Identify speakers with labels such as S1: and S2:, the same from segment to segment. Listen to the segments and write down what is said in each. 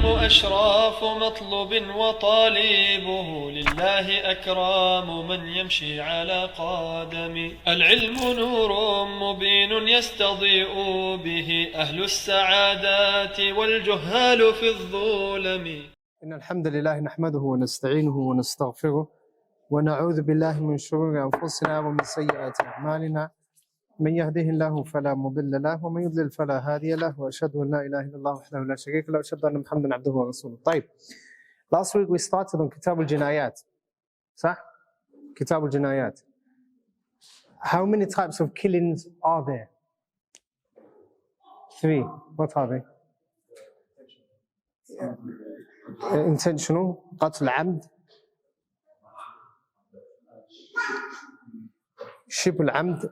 S1: أشراف مطلوب وطالبه لله أكرام من يمشي على قدم. العلم نور مبين يستضيء به أهل السعادات والجهال في الظلم.
S2: إن الحمد لله نحمده ونستعينه ونستغفره ونعوذ بالله من شرور أنفسنا ومن سيئات أعمالنا. من يهده الله فلا مضل له ومن يضلل فلا هادي له وأشهد أن لا إله إلا الله وحده لا شريك له وأشهد أن محمدا عبده ورسوله. طيب. Last week we started on Kitab al-Jinayat. صح? Kitab al-Jinayat. How many types of killings are there? 3. What are they? Intentional, قتل عمد, شبه العمد,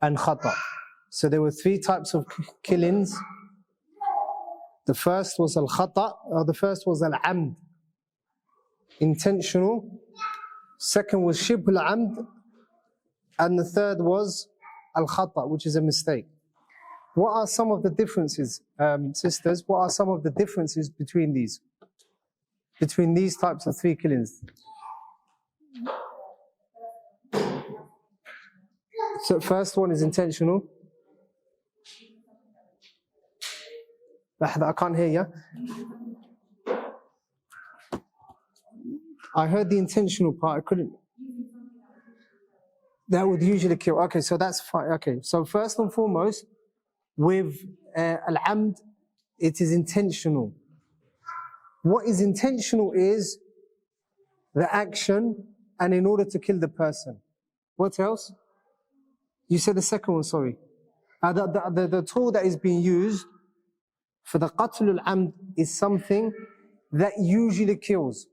S2: and khata. So there were 3 types of killings. The first was al-khata, or the first was al-amd, intentional. Second was shibh al-amd, and the third was al-khata, which is a mistake. What are some of the differences, sisters? What are some of the differences between these types of 3 killings? So first one is intentional. I can't hear you. I heard the intentional part, I couldn't. That would usually kill. Okay, so that's fine. Okay, so first and foremost, with al-amd, it is intentional. What is intentional is the action and in order to kill the person. What else? You said the second one, sorry. The tool that is being used for the qatl al-amd is something that usually kills.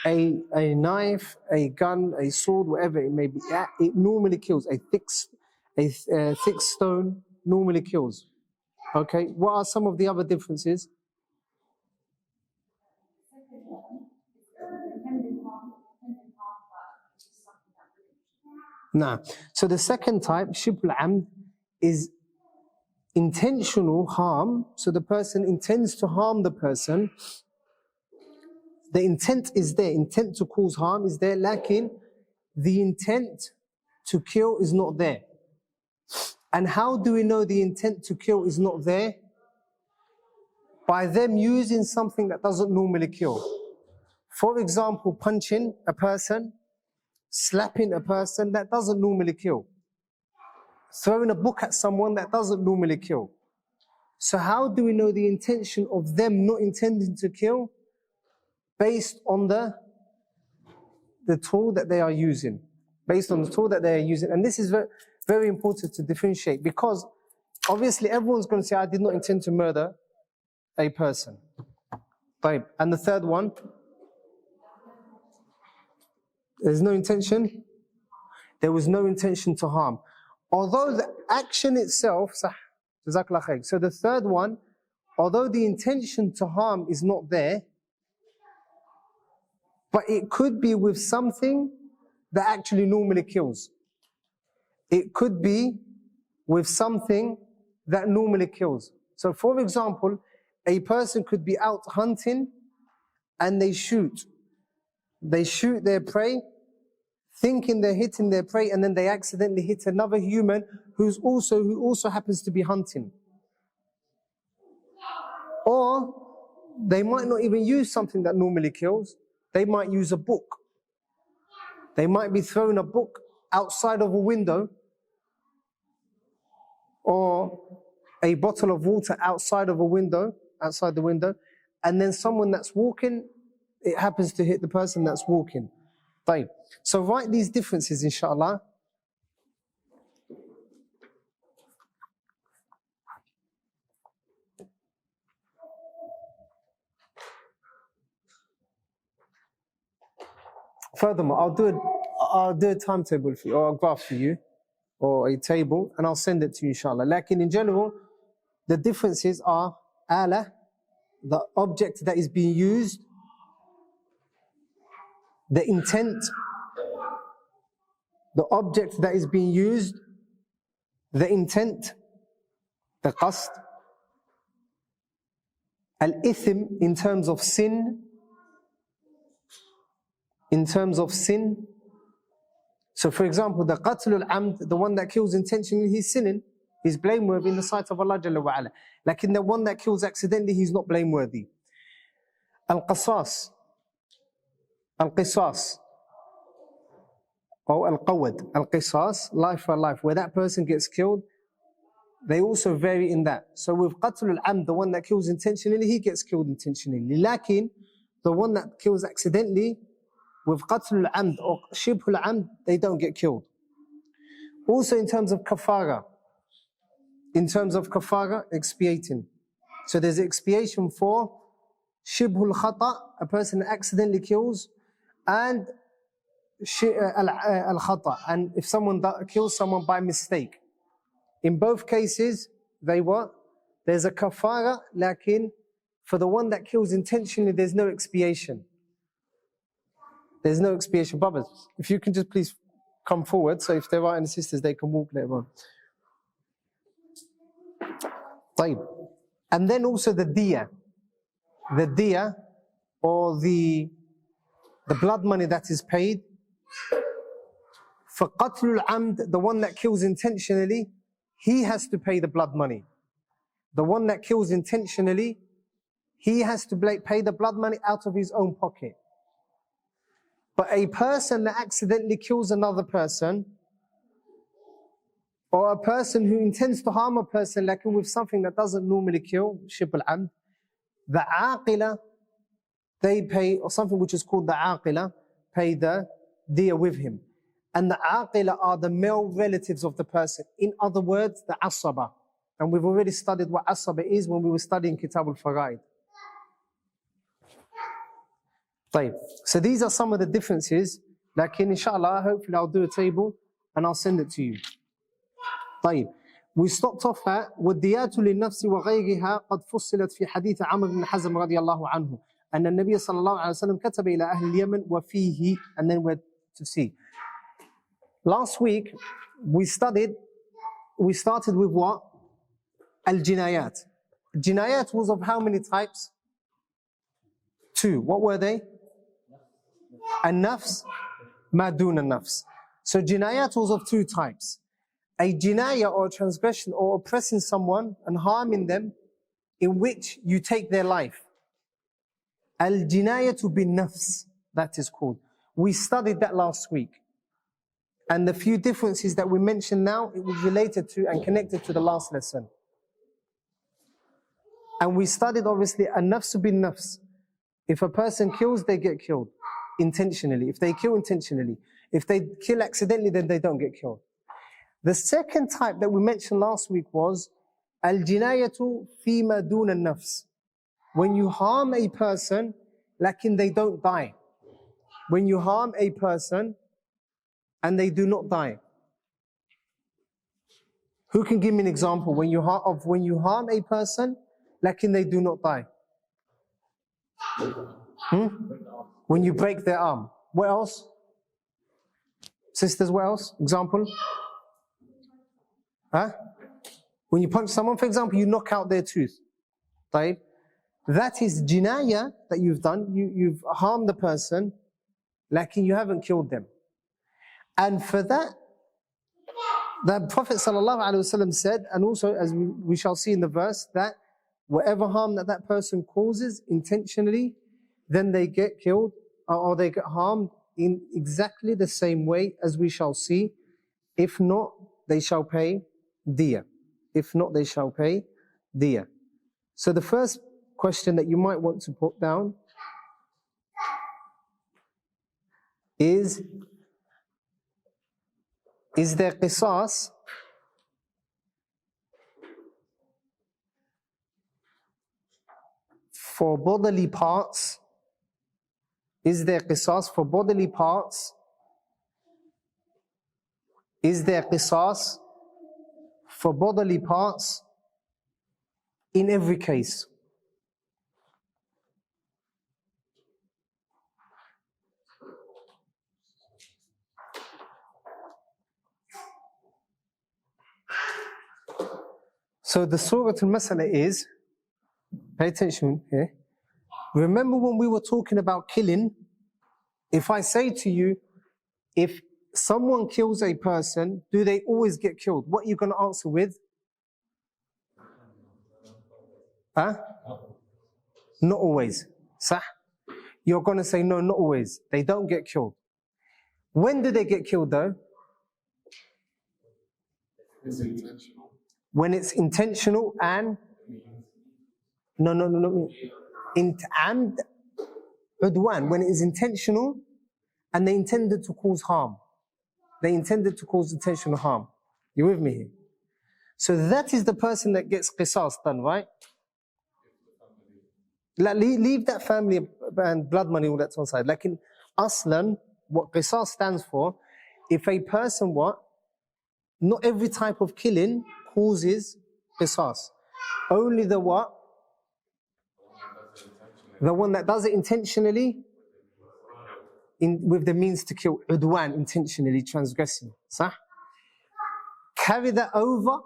S2: A knife, a gun, a sword, whatever it may be, it normally kills. A thick stone normally kills. Okay, what are some of the other differences? Nah. So the second type, shibh al-amd, is intentional harm. So the person intends to harm the person. The intent is there, intent to cause harm is there, lacking the intent to kill is not there. And how do we know the intent to kill is not there? By them using something that doesn't normally kill. For example, punching a person, slapping a person, that doesn't normally kill. Throwing a book at someone, that doesn't normally kill. So how do we know the intention of them not intending to kill? Based on the tool that they are using. Based on the tool that they are using. And this is very, very important to differentiate, because obviously everyone's going to say, I did not intend to murder a person. Right. And the third one, there's no intention. There was no intention to harm. Although the action itself, so the third one, although the intention to harm is not there, but it could be with something that actually normally kills. It could be with something that normally kills. So for example, a person could be out hunting and they shoot. They shoot their prey, thinking they're hitting their prey, and then they accidentally hit another human who also happens to be hunting. Or they might not even use something that normally kills. They might use a book. They might be throwing a book outside of a window, or a bottle of water outside the window, and then someone that's walking, it happens to hit the person that's walking. Right. So write these differences, inshallah. Furthermore, I'll do a timetable for you, or a graph for you, or a table, and I'll send it to you, inshallah. Like in general, the differences are ala, the object that is being used, the intent, the object that is being used, the intent, the qasd, Al-ithim in terms of sin. In terms of sin. So for example, the qatl al-amd, the one that kills intentionally, he's sinning. He's blameworthy in the sight of Allah Jalla wa Ala. Like in the one that kills accidentally, he's not blameworthy. Al-qasas. Al-qisas. Or al-qawad. Al-qisas, life for life. Where that person gets killed, they also vary in that. So with qatl al-amd, the one that kills intentionally, he gets killed intentionally. Lakin, the one that kills accidentally, with qatl al-amd or shibh al-amd, they don't get killed. Also in terms of kafara. In terms of kafara, expiating. So there's expiation for shibh al-khata, a person that accidentally kills, and al-khata, and if someone kills someone by mistake. In both cases, there's a kafara, lakin for the one that kills intentionally, there's no expiation. There's no expiation. Brothers, if you can just please come forward, so if there are any sisters, they can walk later on. And then also the diya. The diya, or the blood money that is paid. For qatl al-amd, the one that kills intentionally, he has to pay the blood money. The one that kills intentionally, he has to pay the blood money out of his own pocket. But a person that accidentally kills another person, or a person who intends to harm a person like with something that doesn't normally kill, shibh al-amd, the aqila, they pay, or something which is called the aqila, pay the diya with him. And the aqila are the male relatives of the person. In other words, the asaba. And we've already studied what asaba is when we were studying Kitab al-Fara'id. So these are some of the differences. Like inshallah, hopefully I'll do a table and I'll send it to you. We stopped off at وَالدِّيَاتُ لِلنَّفْسِ وَغَيْرِهَا قَدْ فُصِّلَتْ فِي حَدِيثِ عَمْرُ بْنِ حَزْمٍ رَضِيَ اللَّهُ عَنْهُ أن النبي صلى الله عليه وسلم كتب إلى أهل اليمن وفيه, and then we're to see. Last week we started with what? Al-jinayat. Jinayat was of how many types? 2. What were they? An-nafs, ma dun an-nafs. So jinayat was of 2 types. A jinaya or transgression or oppressing someone and harming them in which you take their life. Al-jinayatu bin-nafs, that is called. We studied that last week. And the few differences that we mentioned now, it was related to and connected to the last lesson. And we studied obviously an-nafsu bin-nafs. If a person kills, they get killed intentionally. If they kill intentionally. If they kill accidentally, then they don't get killed. The second type that we mentioned last week was al-jinayatu fima dun an-nafs. When you harm a person, lakin they don't die. When you harm a person and they do not die. Who can give me an example when you harm a person, lakin they do not die? When you break their arm. What else? Sisters, what else? Example? When you punch someone, for example, you knock out their tooth. Right? That is jinaya that you've done. You've harmed the person, like you haven't killed them. And for that, the Prophet ﷺ said, and also as we shall see in the verse, that whatever harm that person causes intentionally, then they get killed or they get harmed in exactly the same way as we shall see. If not, they shall pay diya. If not, they shall pay diya. So the first question that you might want to put down is there qisas for bodily parts? Is there qisas for bodily parts? Is there qisas for bodily parts in every case? So the surah al-masala is Pay attention here. Remember when we were talking about killing? If I say to you, if someone kills a person, do they always get killed? What are you going to answer with? Huh? Not always. Sah? You're going to say, no, not always. They don't get killed. When do they get killed though?
S3: It's intentional.
S2: When it's intentional and... No. And udwan, when it is intentional and they intended to cause harm. They intended to cause intentional harm. You with me here? So that is the person that gets qisas done, right? Leave that family and blood money, all that to one side. Like in Aslan, what qisas stands for, if a person not every type of killing causes qisas. Only the what? The one that does it intentionally, with the means to kill, udwan, intentionally transgressing. Sah? Carry that over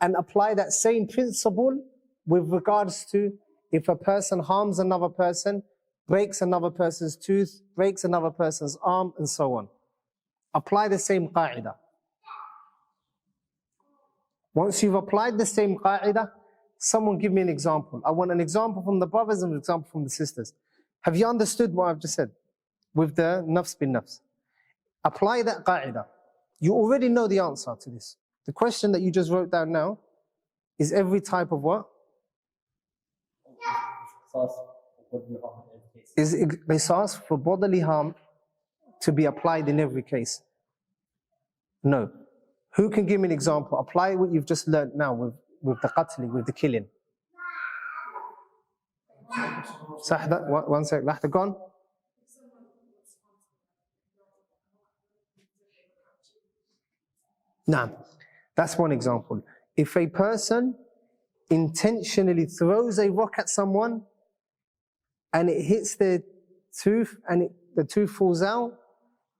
S2: and apply that same principle with regards to if a person harms another person, breaks another person's tooth, breaks another person's arm, and so on. Apply the same qa'idah. Once you've applied the same qa'idah, someone give me an example. I want an example from the brothers and an example from the sisters. Have you understood what I've just said? With the nafs bin nafs. Apply that qa'idah. You already know the answer to this. The question that you just wrote down now is every type of what? Is qisas for bodily harm to be applied in every case? No. Who can give me an example? Apply what you've just learned now with the qatli, with the killing. One sec, Lahta gone. Nah, that's one example. If a person intentionally throws a rock at someone and it hits their tooth and the tooth falls out,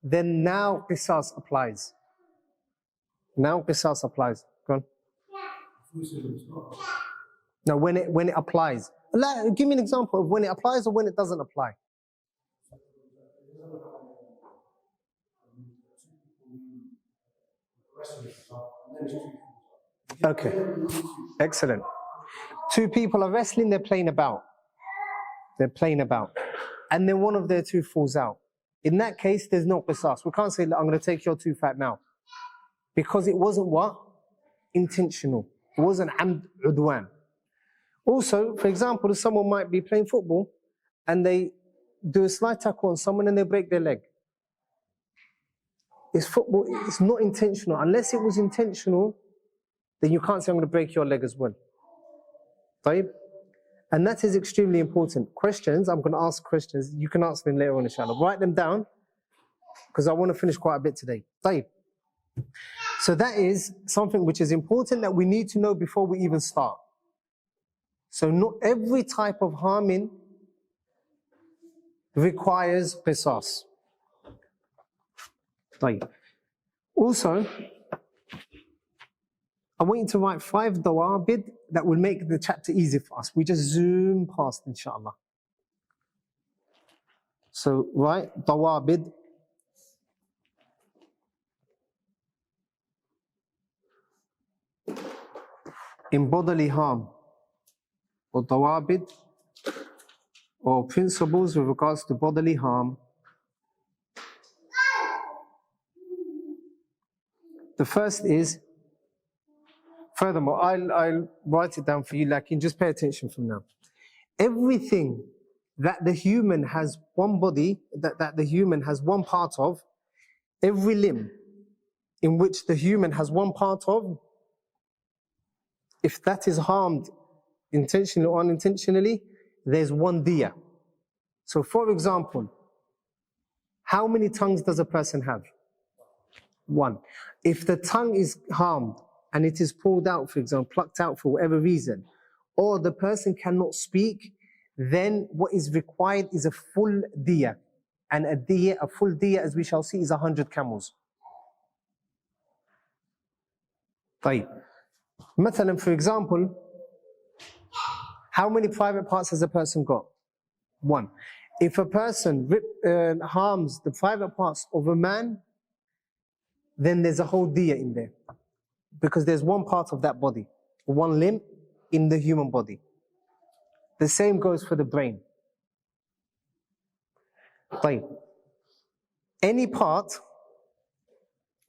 S2: then now qisas applies. Now qisas applies. Go on. Now when it applies. Give me an example of when it applies or when it doesn't apply. Okay, excellent. Two people are wrestling, they're playing about. And then one of their tooth falls out. In that case, there's no qisas. We can't say, I'm going to take your tooth out now. Because it wasn't what? Intentional. It wasn't amd udwan. Also, for example, someone might be playing football and they do a slight tackle on someone and they break their leg. It's football, it's not intentional. Unless it was intentional, then you can't say, I'm going to break your leg as well. Right? And that is extremely important. Questions, I'm going to ask questions. You can answer them later on, inshallah. Write them down, because I want to finish quite a bit today. Right? So that is something which is important that we need to know before we even start. So not every type of harming requires qisas. Right. Also, I want you to write 5 dawabid that will make the chapter easy for us. We just zoom past, inshallah. So write dawabid. In bodily harm, or dawabid, or principles with regards to bodily harm. The first is, furthermore, I'll write it down for you, Lakin, just pay attention from now. Everything that the human has one body, that the human has one part of, every limb in which the human has one part of, if that is harmed intentionally or unintentionally, there's one diya. So for example, how many tongues does a person have? One. If the tongue is harmed and it is pulled out, for example, plucked out for whatever reason, or the person cannot speak, then what is required is a full diya. And a full diya, as we shall see, is 100 camels. طيب. مثلا, for example, How many private parts has a person got? One. If a person harms the private parts of a man, then there's a whole diya in there. Because there's one part of that body, one limb in the human body. The same goes for the brain. طيب. Any part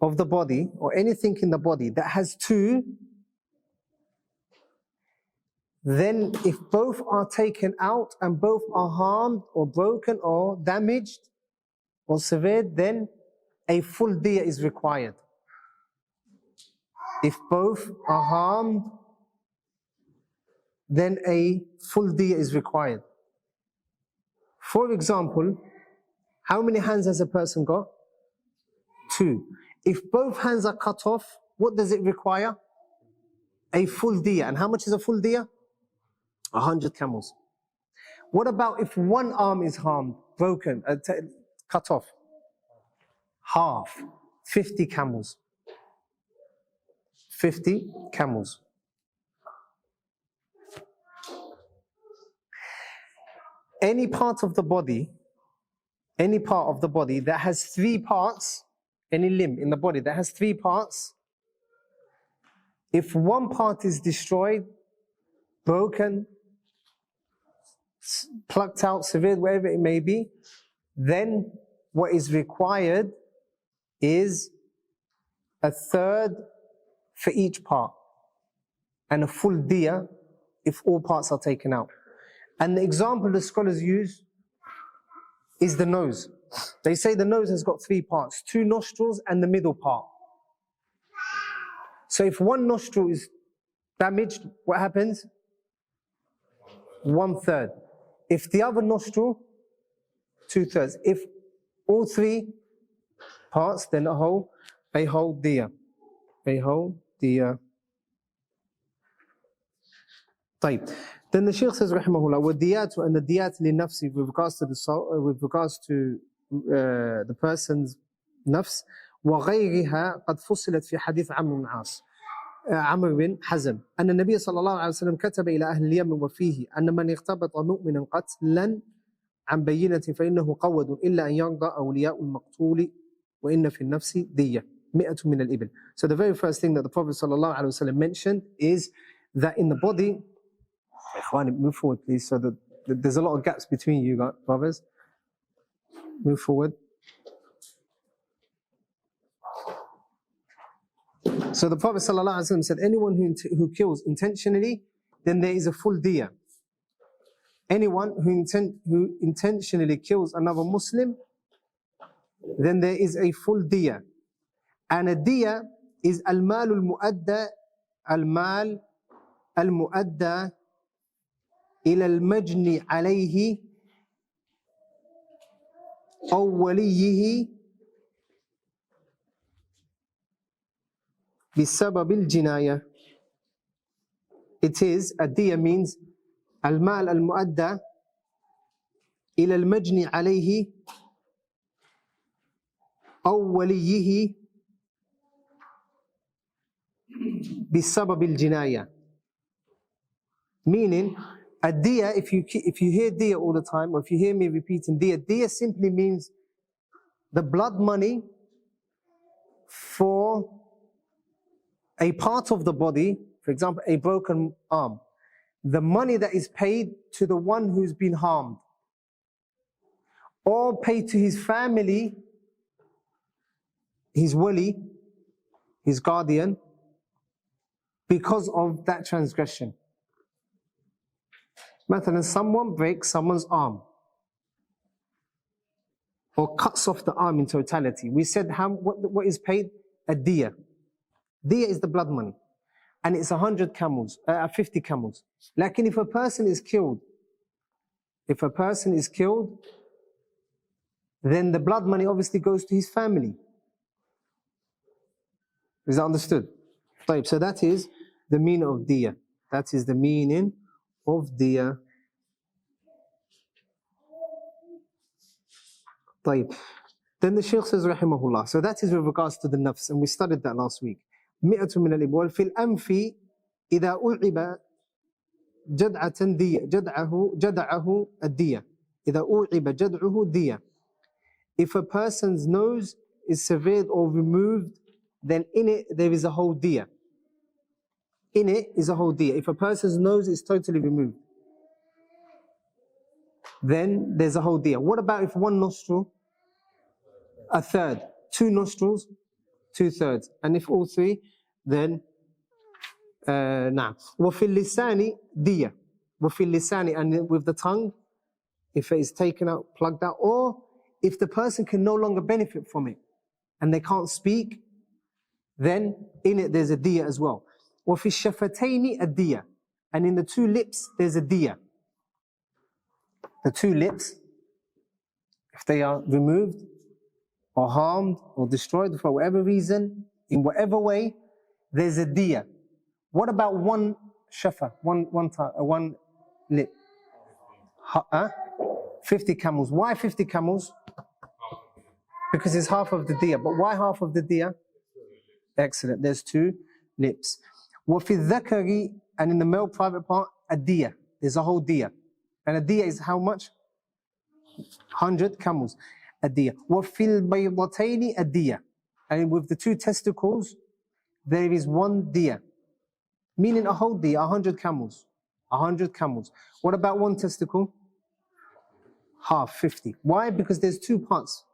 S2: of the body or anything in the body that has two, then if both are taken out and both are harmed or broken or damaged or severed, then a full diya is required. If both are harmed, then a full diya is required. For example, how many hands has a person got? Two. If both hands are cut off, what does it require? A full diya. And how much is a full diya? 100 camels. What about if one arm is harmed, broken, cut off? Half. 50 camels. 50 camels. Any part of the body that has three parts, any limb in the body that has three parts, if one part is destroyed, broken, plucked out, severed, wherever it may be, then what is required is a third for each part and a full diya if all parts are taken out. And the example the scholars use is the nose. They say the nose has got three parts, two nostrils and the middle part. So if one nostril is damaged, what happens? 1/3. If the other nostril, 2/3. If all three parts, then a whole diya. A whole diya. طيب. Then the Shaykh says, rahimahullah, وَالدِّيَاتُ and the diyat لِنَفْسِ with regards to the person's nafs, وغيرها قد فصلت في حديث عمرو بن حزم أن النبي صلى الله عليه وسلم كتب إلى أهل اليمن وفيه أن من اغتبط مؤمنا قتلا عن بينة فإنه قود إلا أن يرضى أولياء المقتول وإن في النفس دية 100 من الإبل. So the very first thing that the Prophet صلى الله عليه وسلم mentioned is that in the body, move forward please, so that there's a lot of gaps between you guys, brothers. Move forward. So the Prophet ﷺ said, anyone who kills intentionally, then there is a full diya. Anyone who intentionally kills another Muslim, then there is a full diya. And a diya is al-mal al-mu'adda ila al-majni alayhi aw waliyihi بسبب الجناية. It is, الدية means المال المؤدى إلى المجني عليه أو وليه بسبب الجناية. Meaning, الدية, if you hear diya all the time, or if you hear me repeating diya simply means the blood money for a part of the body, for example, a broken arm, the money that is paid to the one who's been harmed, or paid to his family, his wali, his guardian, because of that transgression. Mathalan, someone breaks someone's arm, or cuts off the arm in totality. We said what is paid? A diya. Diya is the blood money, and it's 50 camels. Like if a person is killed, then the blood money obviously goes to his family. Is that understood? So that is the meaning of diya. That is the meaning of diya. Then the Shaykh says, rahimahullah, so that is with regards to the nafs, and we studied that last week. 100 من الإبل وفي الأنف إذا أُلْعِبَ جدعة دية جدعه الدية إذا أوعب جدعه دية. If a person's nose is severed or removed, then in it there is a whole diya. In it is a whole diya. If a person's nose is totally removed, then there's a whole diya. What about if one nostril? A third. Two nostrils? 2/3. And if all three, then نعم. وفي اللسان دية. وفي اللسان, and with the tongue, if it is taken out, plugged out, or if the person can no longer benefit from it and they can't speak, then in it there's a diya as well. وفي الشفتين الدية, and in the two lips there's a diya. The two lips, if they are removed or harmed or destroyed for whatever reason, in whatever way, there's a diya. What about one shafa, one lip? 50 camels. Why 50 camels? Because it's half of the diya. But why half of the diya? Excellent. There's two lips. وفي الذكر, and in the male private part, a diya. There's a whole diya. And a diya is how much? 100 camels. A diya. وفي البيضتين a diya. And with the two testicles, there is one diya. Meaning a whole diya, 100 camels. 100 camels. What about one testicle? Half, 50. Why? Because there's two parts.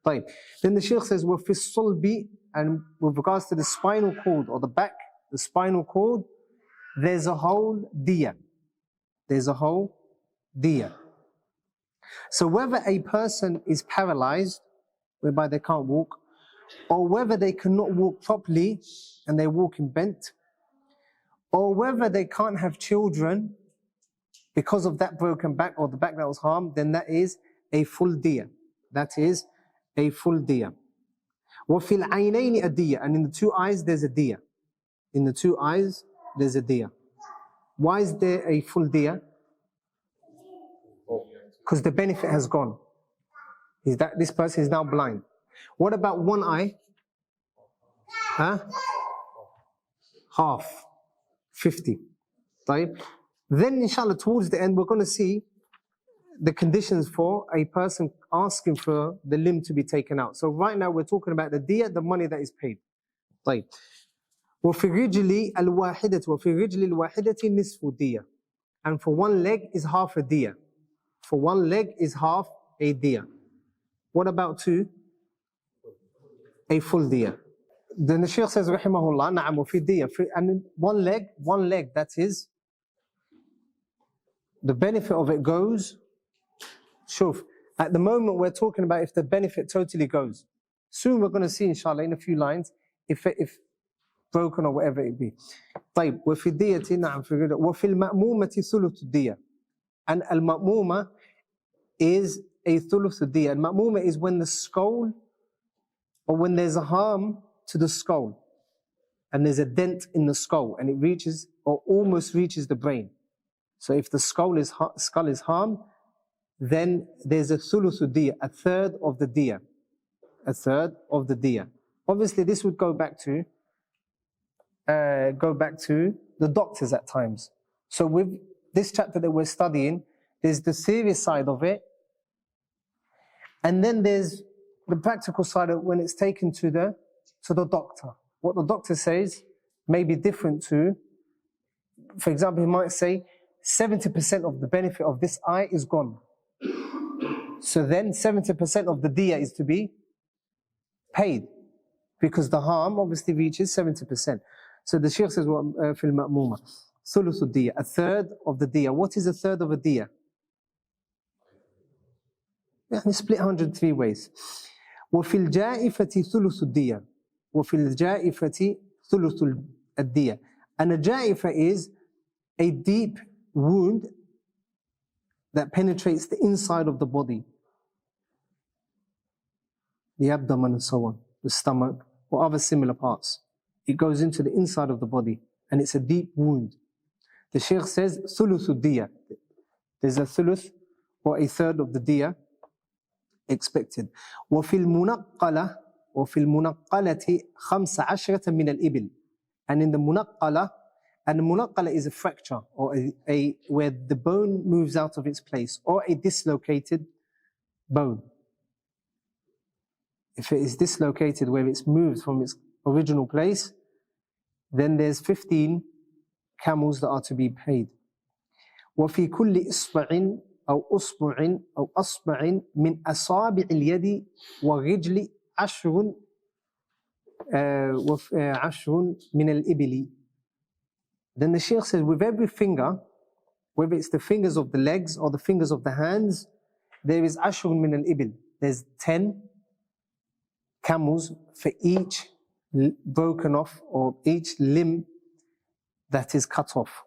S2: Right. Then the Shaykh says, وَفِي الصُّلْبِ, and with regards to the spinal cord or the back, the spinal cord, there's a whole diya. There's a whole diya. So whether a person is paralyzed, whereby they can't walk, or whether they cannot walk properly and they're walking bent, or whether they can't have children because of that broken back or the back that was harmed, then that is a full diya. That is a full diya. وَفِي الْعَيْنَيْنِ a diya, and in the two eyes there's a diya. In the two eyes there's a diya. Why is there a full diya? Because the benefit has gone. This person is now blind. What about one eye? Half. 50. Right? Then inshallah towards the end we're going to see the conditions for a person asking for the limb to be taken out. So right now we're talking about the diya, the money that is paid. Right. وفي الرجل الواحدة وفي الرجل الواحدة نصف diya. And for one leg is half a diya. For one leg is half a diya. What about two? A full diya. Then the Shaykh says, rahimahullah, na'am, وفي diya. And one leg, that is, the benefit of it goes, shuf, at the moment we're talking about if the benefit totally goes. Soon we're going to see, inshallah, in a few lines, if broken or whatever it be. طيب, وفي الدية, نعم, وفي المأمومة ثلث الدية. And al-ma'muma is a thuluth diya. Al-ma'muma is when the skull, or when there's a harm to the skull, and there's a dent in the skull, and it reaches or almost reaches the brain. So if the skull is harmed, then there's a thuluth diya, a third of the diya. A third of the diya. Obviously, this would go back to the doctors at times. So with this chapter that we're studying, there's the serious side of it, and then there's the practical side of when it's taken to the doctor. What the doctor says may be different to, for example, he might say 70% of the benefit of this eye is gone. So then 70% of the diya is to be paid, because the harm obviously reaches 70%. So the Shaykh says, فِي الْمَأْمُومَةِ ثُلُثُ الدِّيَةِ, a third of the diya. What is a third of a diya? Split 103 ways. وَفِي الْجَائِفَةِ ثُلُثُ الدِّيَةِ وَفِي الْجَائِفَةِ ثُلُثُ الدِّيَةِ. And a ja'ifa is a deep wound that penetrates the inside of the body, the abdomen and so on, the stomach or other similar parts. It goes into the inside of the body and it's a deep wound. The Shaykh says ثُلُثُ الدِّيَةِ. There's a thuluth or a third of the diya expected. وَفِي الْمُنَقَّلَةِ وَفِي الْمُنَقَّلَةِ 15 مِنَ الْإِبِلِ. And in the munaqqala, And munaqala is a fracture or where the bone moves out of its place, or a dislocated bone. If it is dislocated where it's moved from its original place, then there's 15 camels that are to be paid. وفي كل إصبع أو أصبع أو أصبع من أصابع اليد والرجل عشر من الإبل. Then the Shaykh says, with every finger, whether it's the fingers of the legs or the fingers of the hands, there is عشر من الإبل. There's 10 camels for each broken off or each limb that is cut off,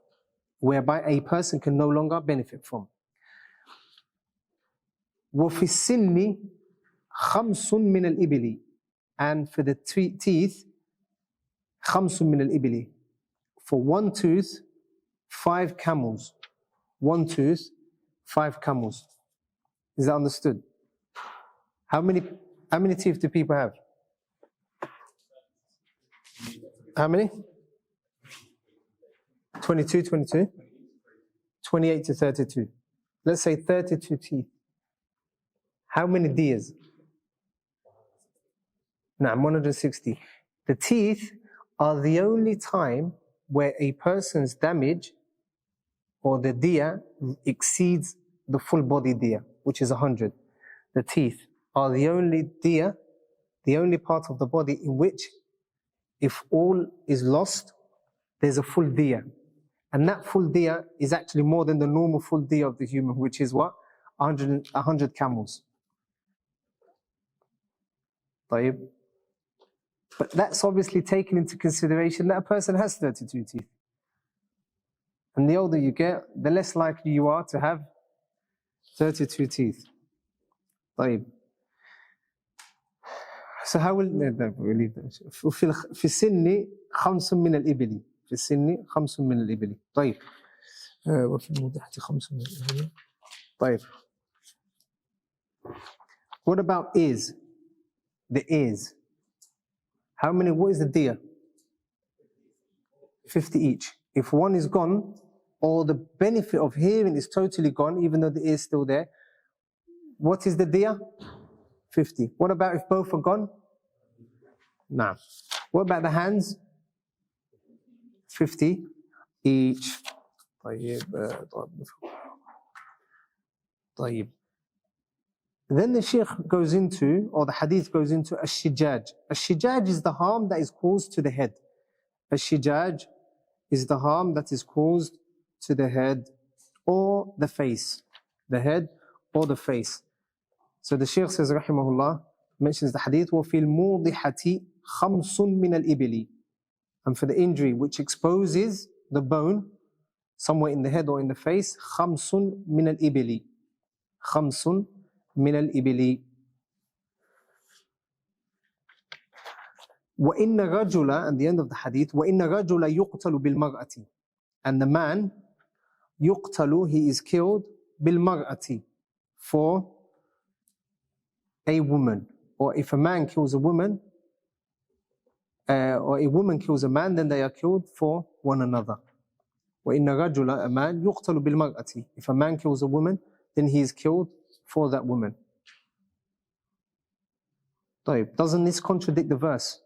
S2: whereby a person can no longer benefit from. وفي السن خمس من الإبل. And for the teeth, خمس من الإبل. For one tooth, 5 camels. One tooth, 5 camels. Is that understood? How many teeth do people have? How many? 22, 22? 28 to 32. Let's say 32 teeth. How many diyas? No, 160. The teeth are the only time where a person's damage or the diya exceeds the full body diya, which is 100. The teeth are the only diya, the only part of the body in which if all is lost, there's a full diya. And that full diya is actually more than the normal full diya of the human, which is what? 100 camels. طيب. But that's obviously taken into consideration that a person has 32 teeth. And the older you get, the less likely you are to have 32 teeth. طيب. So how will we leave that? في السن 5 من الإبل. في السن 5 من الإبل. طيب. وفي المدحة 5 من الإبل. طيب. What about ears? The ears. How many? What is the diya? 50 each. If one is gone, or the benefit of hearing is totally gone, even though the ear is still there, what is the diya? 50. What about if both are gone? No. What about the hands? 50 each. طيب. Then the Shaykh goes into, or the hadith goes into, Ash-Shijaj. Ash-Shijaj is the harm that is caused to the head. Ash-Shijaj is the harm that is caused to the head or the face. The head or the face. So the Shaykh says, Rahimahullah, mentions the hadith, وَفِي الْمُوضِحَةِ خَمْسٌ مِنَ الْإِبِلِ. And for the injury which exposes the bone, somewhere in the head or in the face, خَمْسٌ مِنَ الْإِبِلِ. خَمْسٌ من الإبل. وإن رجل, and the end of the hadith, وإن رجل يقتل بالمرأة. And the man, يقتل, he is killed, بالمرأة, for a woman. Or if a man kills a woman, or a woman kills a man, then they are killed for one another. وإن رجل, a man, يقتل بالمرأة. If a man kills a woman, then he is killed for that woman. طيب, doesn't this contradict the verse?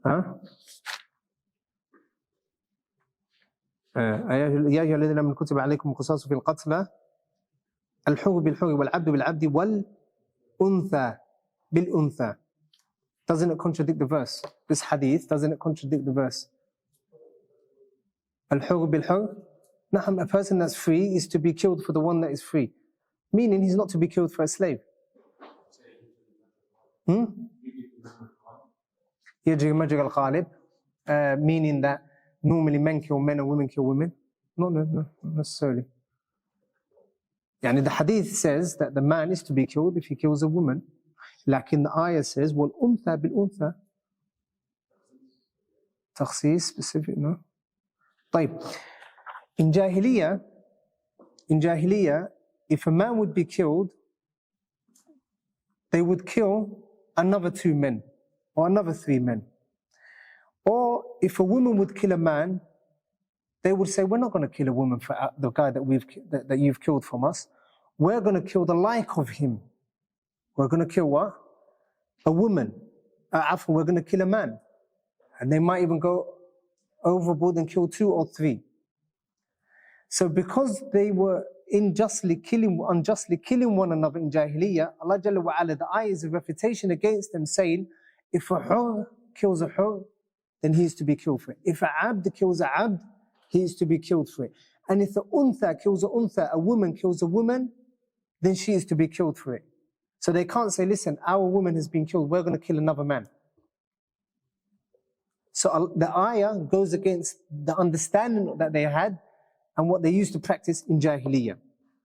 S2: Huh? يا أيها الذين آمنوا كتب عليكم القصاص في القتلى الحر بالحر والعبد بالعبد والأنثى بالأنثى. Doesn't it contradict the verse? This hadith, doesn't it contradict the verse? الحر بالحر. A person that's free is to be killed for the one that is free. Meaning he's not to be killed for a slave. يجري مجرى الغالب, meaning that normally men kill men and women kill women. Not necessarily. يعني the hadith says that the man is to be killed if he kills a woman. لكن the ayah says والأنثى بالأنثى. تخصيص specific, no? طيب. In Jahiliyyah, if a man would be killed, they would kill another 2 men or another 3 men. Or if a woman would kill a man, they would say, we're not going to kill a woman for the guy that you've killed from us. We're going to kill the like of him. We're going to kill what? A woman. We're going to kill a man. And they might even go overboard and kill 2 or 3. So because they were unjustly killing one another in Jahiliyyah, Allah Jalla wa Ala, the ayah is a refutation against them, saying, if a hur kills a hur, then he is to be killed for it. If a abd kills a abd, he is to be killed for it. And if the untha kills a untha, a woman kills a woman, then she is to be killed for it. So they can't say, listen, our woman has been killed, we're going to kill another man. So the ayah goes against the understanding that they had and what they used to practice in Jahiliyyah.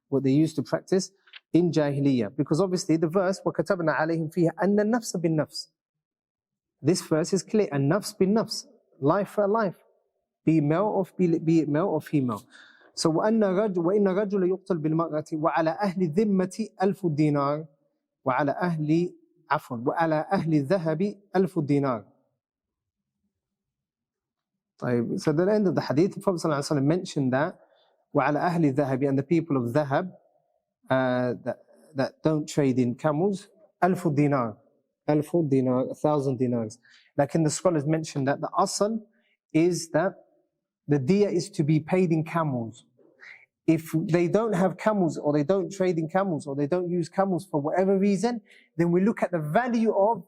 S2: What they used to practice in Jahiliyyah. Because obviously the verse, وَكَتَبْنَا عَلَيْهِمْ فِيهَا أَنَّ النَّفْسَ بِالنَّفْسِ. This verse is clear. النَّفْس بِالنَّفْس. Life for life. Be it male or female. So وَإِنَّ رَجُلَ يُقْتَلْ بِالْمَرْأَةِ وَعَلَى أَهْلِ الذِّمَّةِ أَلْفُ الدِّينَارِ وَعَلَى أَهْلِ الذَّهَبِ أَلْفُ الدِّينَارِ. So at the end of the hadith, the Prophet ﷺ mentioned that وَعَلَى أَهْلِ الذَّهَبِ, and the people of Dhahab that don't trade in camels, أَلْفُ الدِّينَارِ, 1,000 dinars. Like in the scholars mentioned that the asl is that the diya is to be paid in camels. If they don't have camels, or they don't trade in camels, or they don't use camels for whatever reason, then we look at the value of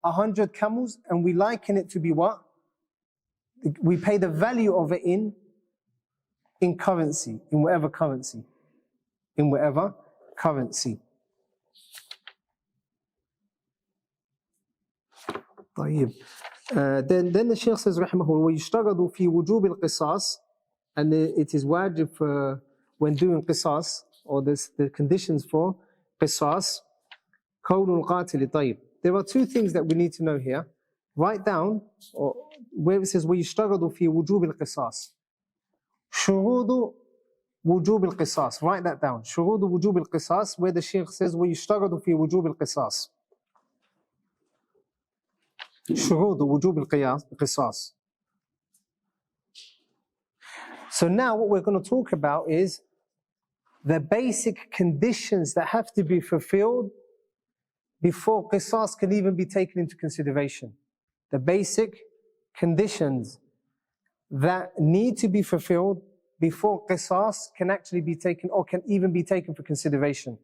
S2: 100 camels and we liken it to be what? We pay the value of it in currency, in whatever currency. In whatever currency. طيب. Then the Shaykh says, rahimahullah, وَيُشْتَغَضُ فِي وُجُوبِ الْقِصَاصِ, and it is wajib for when doing qisas, or the conditions for qisas, كَوْنُ الْقَاتِلِ. طيب. There are 2 things that we need to know here. Write down, or where it says, وَيُشْتَغَضُ فِي وُجُوبِ الْقِصَاصِ. شُرُوطُ وُجُوبِ الْقِصَاص. Write that down. شُرُوطُ وُجُوبِ الْقِصَاص, where the Shaykh says, وَيُشْتَغَضُ فِي وُجُوبِ الْقِصَاص. شُرُوطُ وُجُوبِ الْقِصَاص. So now what we're going to talk about is the basic conditions that have to be fulfilled before qisas can even be taken into consideration. The basic conditions that need to be fulfilled before qisas can actually be taken, or can even be taken for consideration.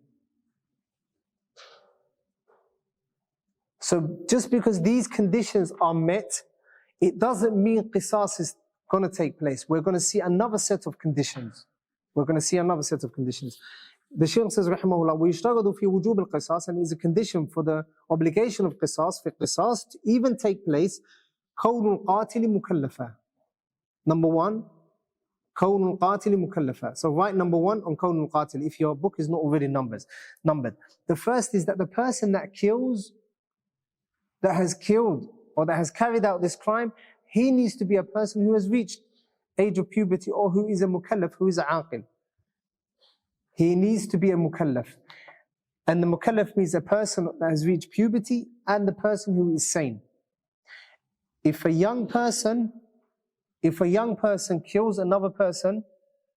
S2: So just because these conditions are met, it doesn't mean qisas is going to take place. We're going to see another set of conditions. The Shaykh says, rahimahullah, وَيُشْتَغَضُ فِي وُجُوبِ الْقِصَاص, and is a condition for the obligation of qisas, for qisas to even take place, كَوْنُ الْقَاتِلِ مُكَلَّفًا. Number 1, كَوْنُ الْقَاتِلِ مُكَلَّفًا. So write number 1 on كَوْنُ الْقَاتِلِ, if your book is not already numbered. The first is that the person that has killed, or that has carried out this crime, he needs to be a person who has reached age of puberty, or who is a mukallaf, who is a aqil. He needs to be a mukallaf. And the mukallaf means a person that has reached puberty and the person who is sane. If a young person kills another person,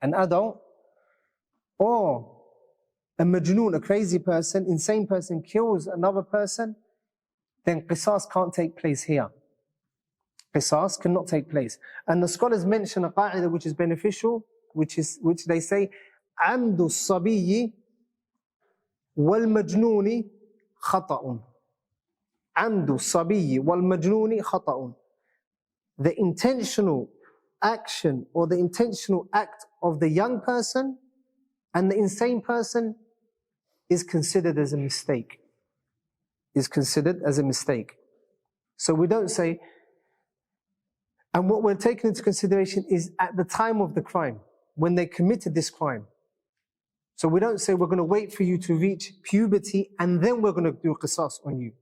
S2: an adult, or a majnoon, a crazy person, insane person kills another person, then qisas can't take place here. Qisas cannot take place. And the scholars mention a qa'idah which is beneficial, which they say, عَمْدُ الصَّبِيِّ وَالْمَجْنُونِ خَطَأٌ. عَمْدُ الصَّبِيِّ وَالْمَجْنُونِ خَطَأٌ. The intentional action, or the intentional act of the young person and the insane person is considered as a mistake. So we don't say, and what we're taking into consideration is at the time of the crime, when they committed this crime. So we don't say we're going to wait for you to reach puberty and then we're going to do qisas on you.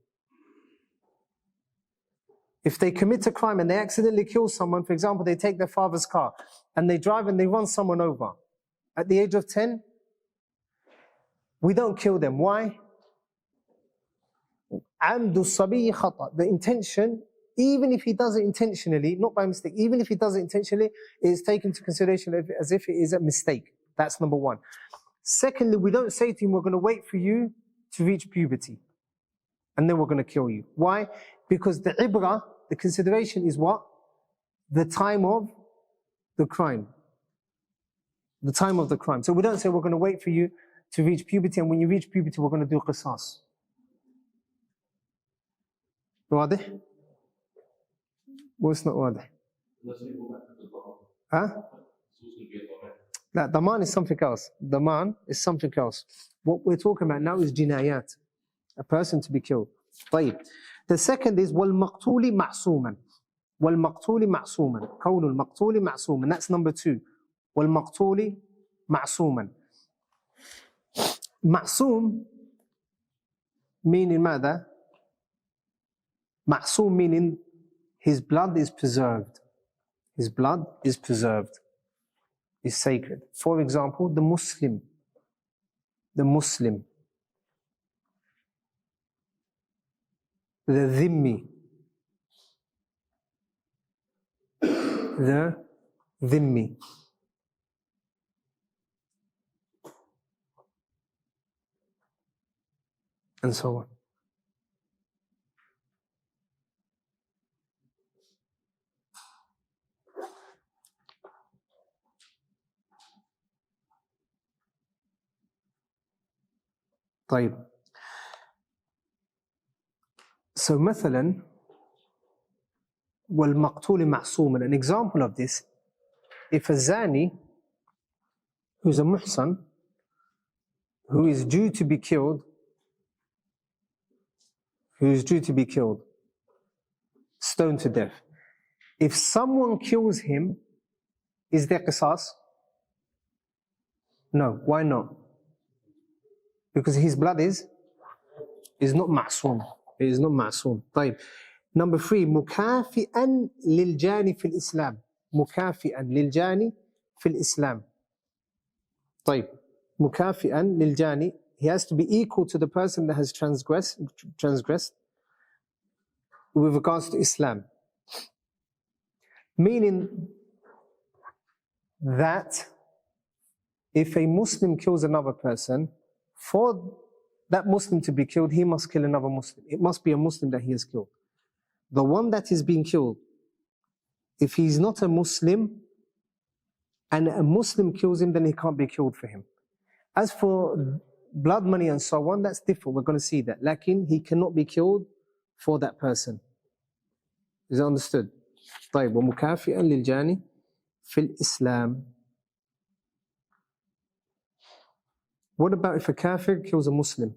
S2: If they commit a crime and they accidentally kill someone, for example, they take their father's car and they drive and they run someone over. At the age of 10, we don't kill them. Why? عَمْدُ الصَّبِيِّ خَطَأ. The intention even if he does it intentionally, not by mistake, even if he does it intentionally, it is taken into consideration as if it is a mistake. That's number one. Secondly, we don't say to him, we're going to wait for you to reach puberty, and then we're going to kill you. Why? Because the ibrah, the consideration is what? The time of the crime. The time of the crime. So we don't say we're going to wait for you to reach puberty, and when you reach puberty, we're going to do qisas. واضح؟ What's not واضح? Huh? No, daman is something else. Daman is something else. What we're talking about now is jinayat, a person to be killed. طيب. The second is والمقتول معصوما. والمقتول معصوما. كون المقتول معصوما. That's number 2. والمقتول معصوما. معصوم meaning ماذا? معصوم meaning his blood is preserved. His blood is preserved. Is sacred. For example, the Muslim. The Muslim. The dhimmi. The dhimmi. And so on. طيب. So مثلا والمقتول معصوما. An example of this, if a zani who's a muhsan, who is due to be killed, stoned to death. If someone kills him, is there qisas? No. Why not? Because his blood is not ma'soom. It is not ma'soom. طيب. Number 3, مكافئا للجاني في الإسلام. مكافئا للجاني في الإسلام. طيب. مكافئا للجاني. He has to be equal to the person that has transgressed with regards to Islam. Meaning that if a Muslim kills another person, for that Muslim to be killed, he must kill another Muslim. It must be a Muslim that he has killed. The one that is being killed, if he's not a Muslim and a Muslim kills him, then he can't be killed for him. As for blood money and so on, that's different. We're going to see that. Lakin, he cannot be killed for that person. Is that understood? طيب. ومكافئا للجاني في الإسلام. What about if a kafir kills a Muslim?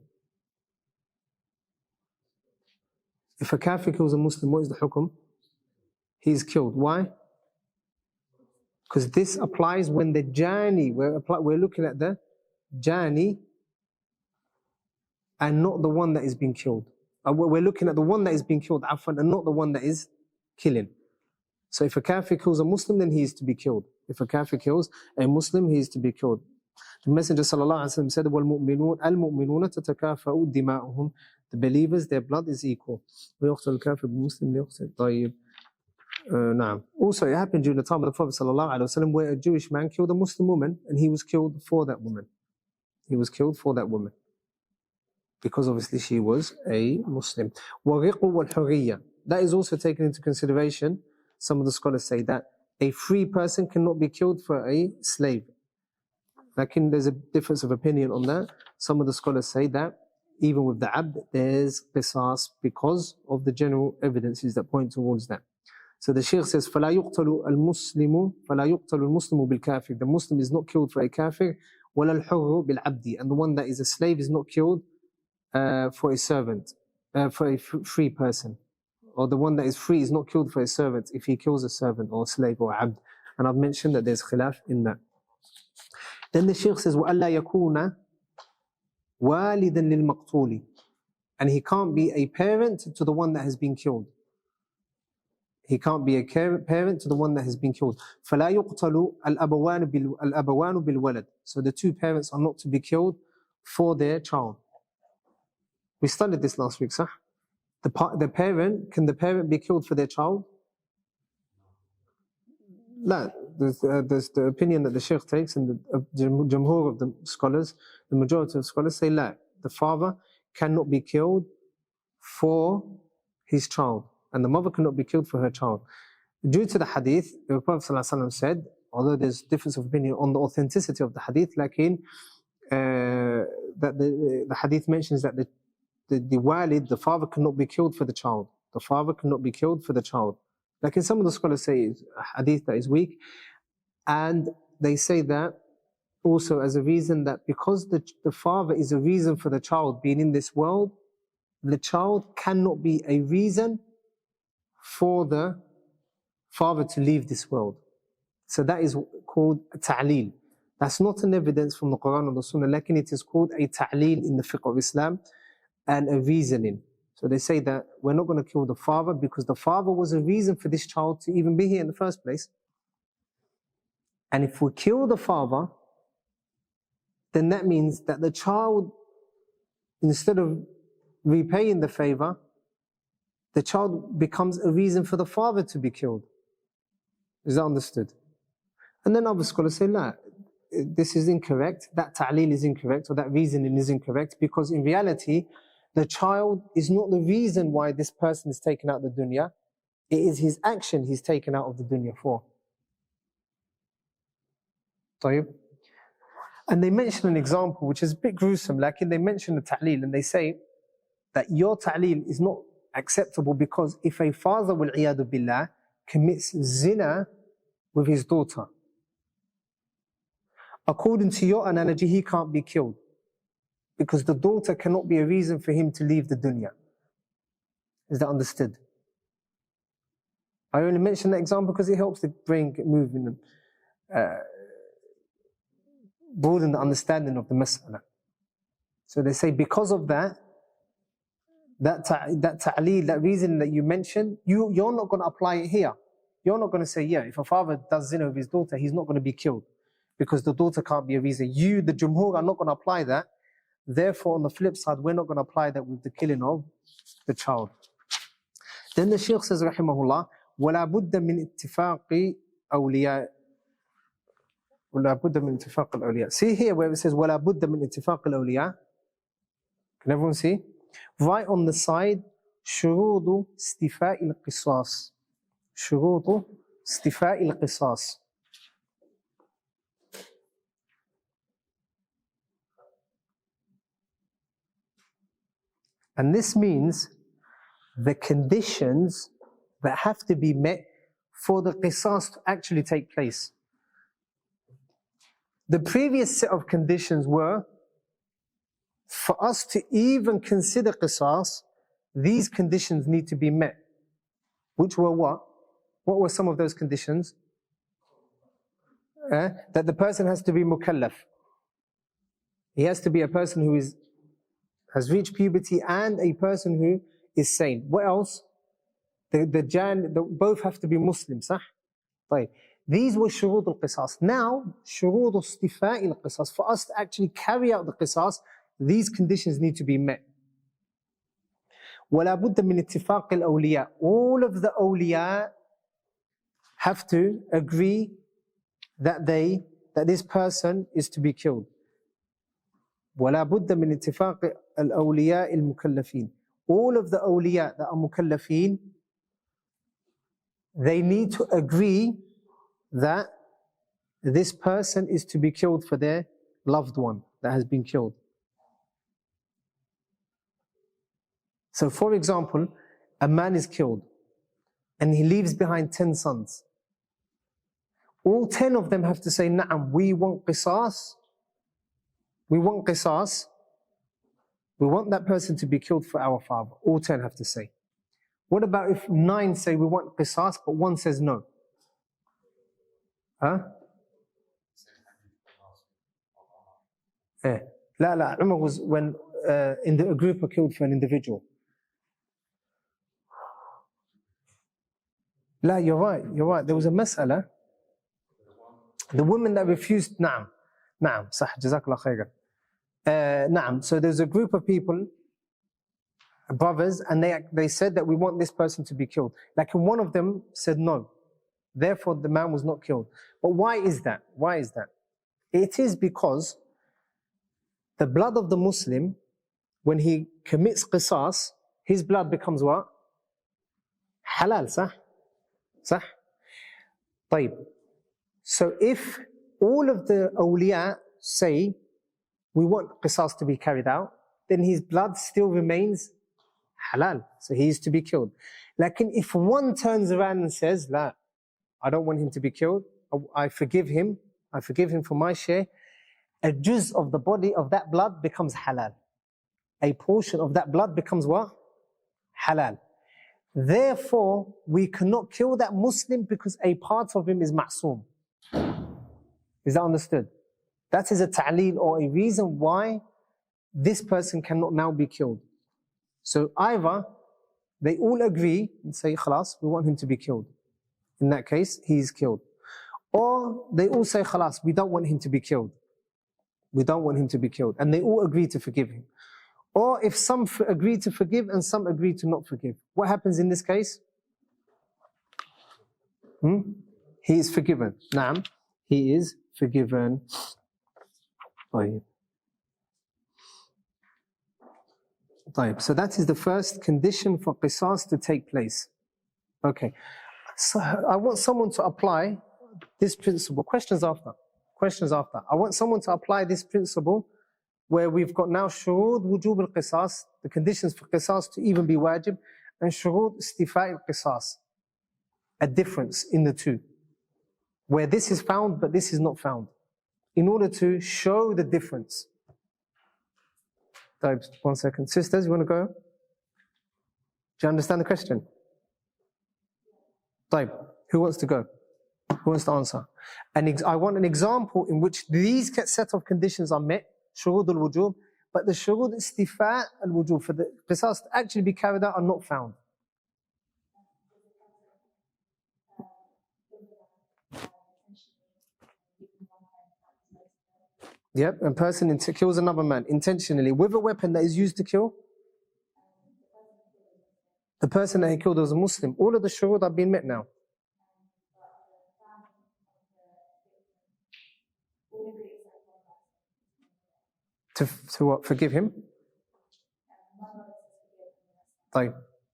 S2: If a kafir kills a Muslim, what is the hukum? He is killed. Why? Because this applies when the jani, we're looking at the jani and not the one that is being killed. We're looking at the one that is being killed, afwan, and not the one that is killing. So if a kafir kills a Muslim, then he is to be killed. If a kafir kills a Muslim, he is to be killed. The Messenger ﷺ said, وَالْمُؤْمِنُونَ الْمُؤْمِنُونَ تَتَكَافَأُ دِمَاؤُهُم. The believers, their blood is equal. وَيُقْتَلُ الْكَافِرُ بِالْمُسْلِمِ لِيُقْتَلْ. طيب. نعم. Also, it happened during the time of the Prophet ﷺ where a Jewish man killed a Muslim woman, and he was killed for that woman. He was killed for that woman. Because obviously she was a Muslim. وَالرِّقُ وَالْحُرِيَّةِ. That is also taken into consideration. Some of the scholars say that a free person cannot be killed for a slave. There's a difference of opinion on that. Some of the scholars say that even with the abd, there's qisas because of the general evidences that point towards that. So the Shaykh says, فَلَا يُقْتَلُ الْمُسْلِمُ بِالْكَافِرِ. The Muslim is not killed for a kafir. وَلَا الْحُرُّ بِالْعَبْدِ. And the one that is a slave is not killed for a servant, for a free person. Or the one that is free is not killed for a servant if he kills a servant or a slave or abd. And I've mentioned that there's khilaf in that. Then the Shaykh says, وَأَلَّا يَكُونَ وَالِدًا لِلْمَقْتُولِ. And he can't be a parent to the one that has been killed. He can't be a parent to the one that has been killed. فَلَا يُقْتَلُ الْأَبَوَانُ بِالْوَلَدِ. So the two parents are not to be killed for their child. We studied this last week, sah? Can the parent be killed for their child? No, there's the opinion that the Shaykh takes, and the Jamhur of the scholars, the majority of scholars say, la, the father cannot be killed for his child, and the mother cannot be killed for her child. Due to the hadith, the Prophet ﷺ said, although there's difference of opinion on the authenticity of the hadith, that the hadith mentions that the walid, the father, cannot be killed for the child. The father cannot be killed for the child. Like in some of the scholars say it's a hadith that is weak, and they say that also as a reason that because the father is a reason for the child being in this world, the child cannot be a reason for the father to leave this world. So that is called a ta'leel. That's not an evidence from the Quran or the Sunnah, like it is called a ta'leel in the fiqh of Islam and a reasoning. So they say that we're not going to kill the father because the father was a reason for this child to even be here in the first place. And if we kill the father, then that means that the child, instead of repaying the favor, the child becomes a reason for the father to be killed. Is that understood? And then other scholars say, no, this is incorrect, that ta'leel is incorrect, or that reasoning is incorrect, because in reality, the child is not the reason why this person is taken out of the dunya. It is his action he's taken out of the dunya for. طيب. And they mention an example which is a bit gruesome, like they mention the ta'leel, and they say that your ta'leel is not acceptable because if a father, wal iyadu billah, commits zina with his daughter, according to your analogy, he can't be killed because the daughter cannot be a reason for him to leave the dunya. Is that understood? I only mention that example because it helps the brain get moving and broaden the understanding of the mas'ala. So they say because of that ta'leel, that reason that you mentioned, you're not going to apply it here. You're not going to say, yeah, if a father does zina with his daughter, he's not going to be killed because the daughter can't be a reason. You, the Jumhur, are not going to apply that. Therefore, on the flip side, we're not going to apply that with the killing of the child. Then the Shaykh says, rahimahullah, وَلَا بُدَّ مِنْ اتِّفَاقِ أَوْلِيَاءِ وَلَا بُدَّ مِنْ اتِّفَاقِ الْأَوْلِيَاءِ. See here where it says, وَلَا بُدَّ مِنْ اتِّفَاقِ الْأَوْلِيَاءِ. Can everyone see? Right on the side, شُرُوطُ اسْتِفَاءِ الْقِصَاصِ. شُرُوطُ اسْتِفَاءِ الْقِصَاصِ. And this means the conditions that have to be met for the qisas to actually take place. The previous set of conditions were, for us to even consider qisas, these conditions need to be met. Which were what? What were some of those conditions? That the person has to be mukallaf. He has to be a person who has reached puberty and a person who is sane. What else? Both have to be Muslims. Right. These were shurut al-qisas. Now, shurut al-istifa' al-qisas. For us to actually carry out the qisas, these conditions need to be met. وَلَا بُدَّ مِنْ اتِّفَاقِ الْأَوْلِيَاءِ. All of the awliya have to agree that this person is to be killed. وَلَا بُدَّ مِنْ اتِّفَاقِ الْأَوْلِيَاءِ الْمُكَلَّفِينَ. All of the awliya that are mukallafeen, they need to agree that this person is to be killed for their loved one that has been killed. So for example, a man is killed and he leaves behind 10 sons. All 10 of them have to say, Na'am, we want qisas. We want qisas. We want that person to be killed for our father. All 10 have to say. What about if 9 say we want qisas, but 1 says no? Huh? La, Umar was when a group were killed for an individual. La, you're right. There was a mas'ala. The woman that refused, Na'am, sah, jazakallah khairan. Na'am, so there's a group of people brothers, and they said that we want this person to be killed. Like one of them said no. Therefore, the man was not killed. But why is that? Why is that? It is because the blood of the Muslim, when he commits qisas, his blood becomes what? Halal, sah? Sah? طيب. So if all of the awliya say, we want qisas to be carried out, then his blood still remains halal. So he is to be killed. Like if one turns around and says, La, I don't want him to be killed, I forgive him for my share, a juz of the body of that blood becomes halal. A portion of that blood becomes what? Halal. Therefore, we cannot kill that Muslim because a part of him is ma'soom. Is that understood? That is a ta'leel or a reason why this person cannot now be killed. So either they all agree and say, khalas, we want him to be killed. In that case, he is killed. Or they all say, khalas, we don't want him to be killed. We don't want him to be killed. And they all agree to forgive him. Or if some agree to forgive and some agree to not forgive. What happens in this case? He is forgiven. Naam, he is forgiven. So that is the first condition for qisas to take place. Okay. So I want someone to apply this principle. Questions after. I want someone to apply this principle where we've got now shurud wujub al-qisas, the conditions for qisas to even be wajib, and shurud istifa' al-qisas, a difference in the two, where this is found but this is not found, in order to show the difference. 1 second. Sisters, you want to go? Do you understand the question? Who wants to go? Who wants to answer? I want an example in which these set of conditions are met, shurud al-wujub, but the shurud istifa' al-wujub, for the qisas to actually be carried out, are not found. Yep, a person kills another man intentionally with a weapon that is used to kill. The person that he killed was a Muslim. All of the shurud have been met now. To what? Forgive him?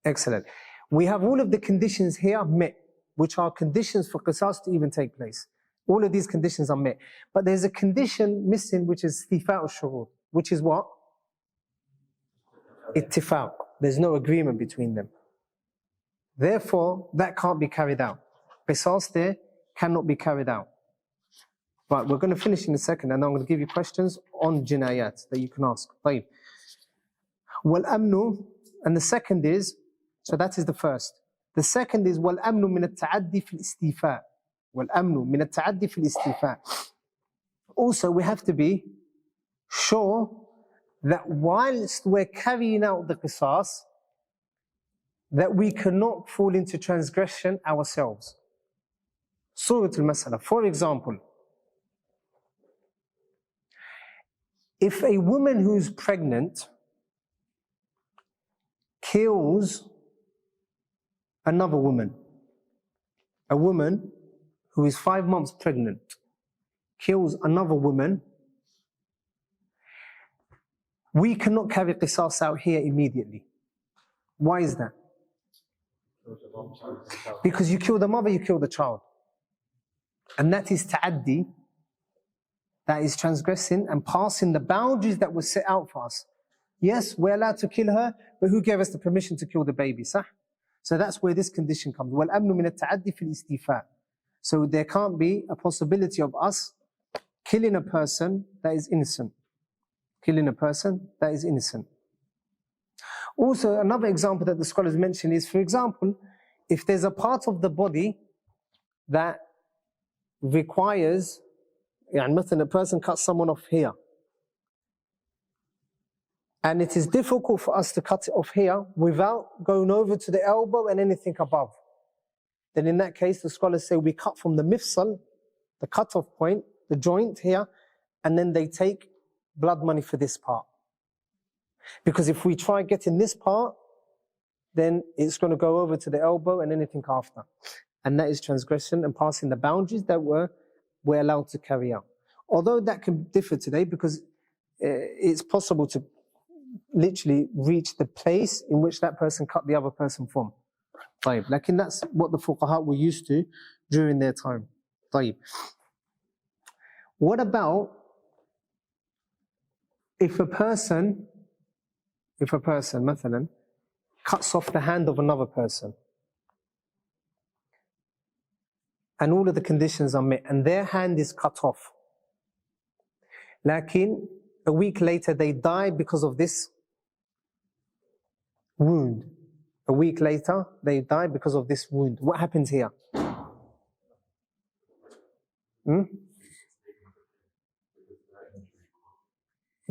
S2: Excellent. We have all of the conditions here met, which are conditions for qisas to even take place. All of these conditions are met. But there's a condition missing, which is istifa' al-shurud, which is what? Ittifaq. There's no agreement between them. Therefore, that can't be carried out. Qisas there cannot be carried out. Right, we're going to finish in a second, and I'm going to give you questions on jinayat that you can ask. طيب. وَالْأَمْنُ, and the second is, so that is the first. The second is وَالْأَمْنُ مِنَ التَّعَدِّي فِي الْإِسْتِيفَاءِ. وَالْأَمْنُ مِنَ التَّعَدِّي فِي الْإِسْتِيفَاءِ. Also, we have to be sure that whilst we're carrying out the qisas, that we cannot fall into transgression ourselves. Surah al-Mas'ala. For example, if a woman who's pregnant kills another woman, a woman who is 5 months pregnant kills another woman, we cannot carry qisas out here immediately. Why is that? Because you kill the mother, you kill the child. And that is ta'addi, that is transgressing and passing the boundaries that were set out for us. Yes, we're allowed to kill her, but who gave us the permission to kill the baby? Sah? So that's where this condition comes. وَالْأَمْنُ مِنَ التَّعَدِّي فِي الْإِسْتِيفَاءِ. So there can't be a possibility of us killing a person that is innocent. Killing a person that is innocent. Also, another example that the scholars mention is, for example, if there's a part of the body that requires, a person cuts someone off here, and it is difficult for us to cut it off here without going over to the elbow and anything above, then in that case the scholars say we cut from the mifsal, the cut-off point, the joint here, and then they take blood money for this part. Because if we try getting this part, then it's going to go over to the elbow and anything after. And that is transgression and passing the boundaries that we're allowed to carry out. Although that can differ today because it's possible to literally reach the place in which that person cut the other person from. طيب. Like, that's what the fuqaha were used to during their time. طيب. What about if a person, مثلا, cuts off the hand of another person and all of the conditions are met and their hand is cut off. Lakin, a week later they die because of this wound. A week later they die because of this wound. What happens here?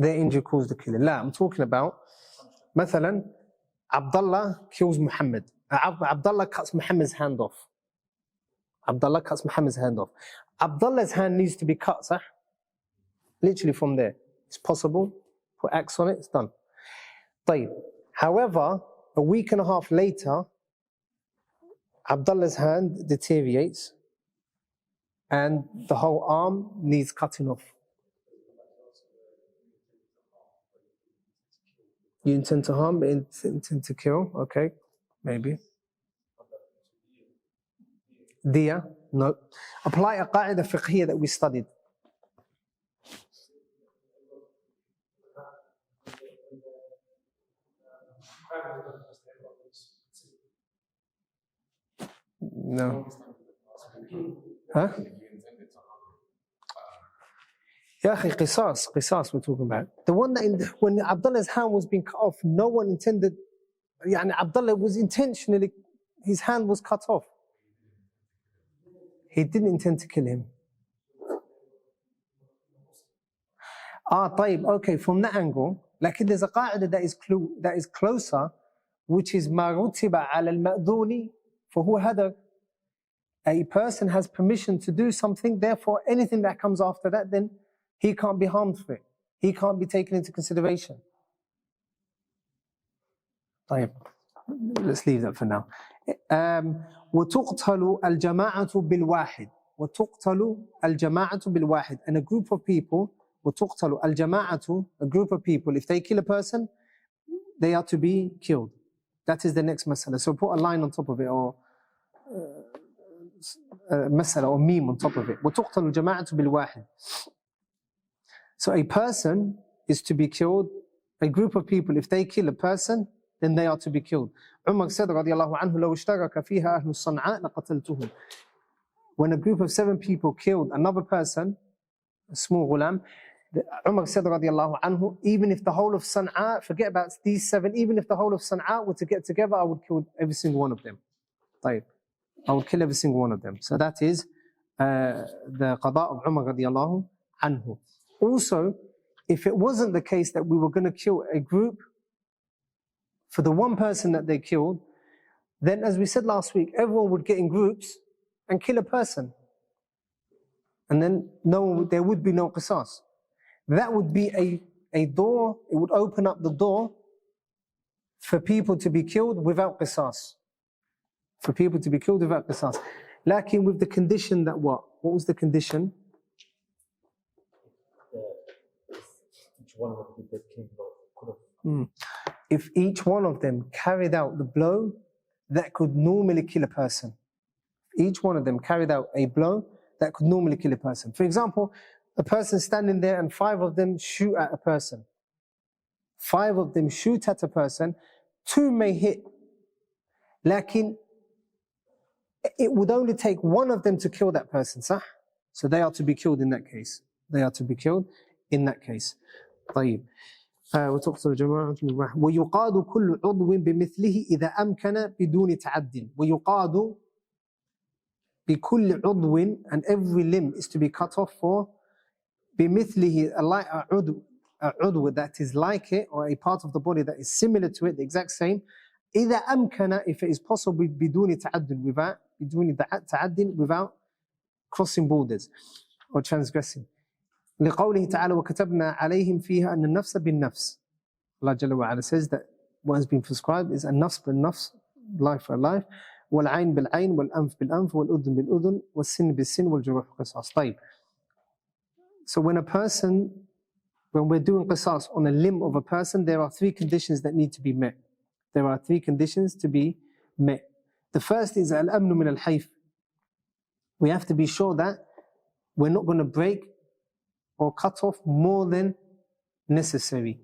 S2: Their injury caused the killing. La, I'm talking about, مثلا, Abdullah kills Muhammad. Abdullah cuts Muhammad's hand off. Abdullah's hand needs to be cut, sah? Literally from there. It's possible. Put axe on it, it's done. طيب. However, a week and a half later, Abdullah's hand deteriorates and the whole arm needs cutting off. You intend to harm, but intend to kill? Okay, maybe. Diya? No. Apply a qaida fiqhiyya that we studied. No. Huh? Ya akhi, qisas we're talking about. The one that when Abdullah's hand was being cut off, no one intended, Abdullah was intentionally, his hand was cut off. He didn't intend to kill him. طيب, okay, from that angle, like there's a qaida that is closer, which is ما رتب على المأذون فهو هدر. A person has permission to do something, therefore anything that comes after that, then he can't be harmed for it. He can't be taken into consideration. طيب, let's leave that for now. وتقتل الجماعة بالواحد. وتقتل الجماعة بالواحد. And a group of people, وتقتل الجماعة, a group of people, if they kill a person, they are to be killed. That is the next masala. So put a line on top of it, or masala or meme on top of it. وتقتل الجماعة بالواحد. So a person is to be killed. A group of people, if they kill a person, then they are to be killed. Umar said, radiyallahu anhu, لو اشترك فيها أهل الصنعاء لقتلتهم. When a group of 7 people killed another person, a small ghulam, Umar said, radiyallahu anhu, even if the whole of Sana'a, forget about these 7, even if the whole of Sana'a were to get together, I would kill every single one of them. طيب. I would kill every single one of them. So that is the qada of Umar radiyallahu anhu. Also, if it wasn't the case that we were going to kill a group for the one person that they killed, then as we said last week, everyone would get in groups and kill a person. And then there would be no qisas. That would be a door, it would open up the door for people to be killed without qisas. For people to be killed without qisas. Lakin with the condition that what? What was the condition? If each one of them carried out the blow that could normally kill a person. Each one of them carried out a blow that could normally kill a person. For example, a person standing there and 5 of them shoot at a person. 5 of them shoot at a person, 2 may hit. Lakin, it would only take 1 of them to kill that person, صح? So they are to be killed in that case. They are to be killed in that case. طيب. وتقتل جماعة ويقاد كل عضو بمثله إذا أمكن بدون تعد. ويقاد بكل عضو, and every limb is to be cut off for بمثله, a عضو that is like it, or a part of the body that is similar to it, the exact same. إذا أمكن, if it is possible, بدون تعد, without crossing borders or transgressing. لقوله تعالى وكتبنا عليهم فيها أن النفس بالنفس. Allah Jalla wa Ala says that what has been prescribed is النفس بالنفس, life for life. والعين بالعين والأنف بالأنف والأذن بالأذن والسن بالسن والجروح قصاص. طيب. So when we're doing qisas on a limb of a person, there are three conditions that need to be met. There are three conditions to be met. The first is al-amnu min al-hayf. We have to be sure that we're not going to break or cut off more than necessary.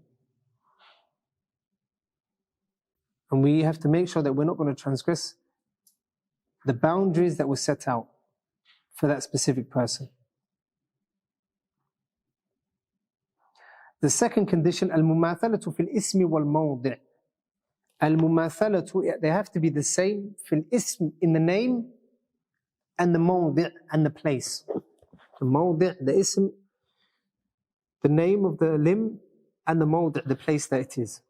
S2: And we have to make sure that we're not going to transgress the boundaries that were set out for that specific person. The second condition, al-mumathalatu fil ismi wal mawdi'. Al-mumathalatu, they have to be the same fil ism, in the name, and the mawdi' and the place. The mawdi', the ism, the name of the limb, and the mawdi', the place that it is.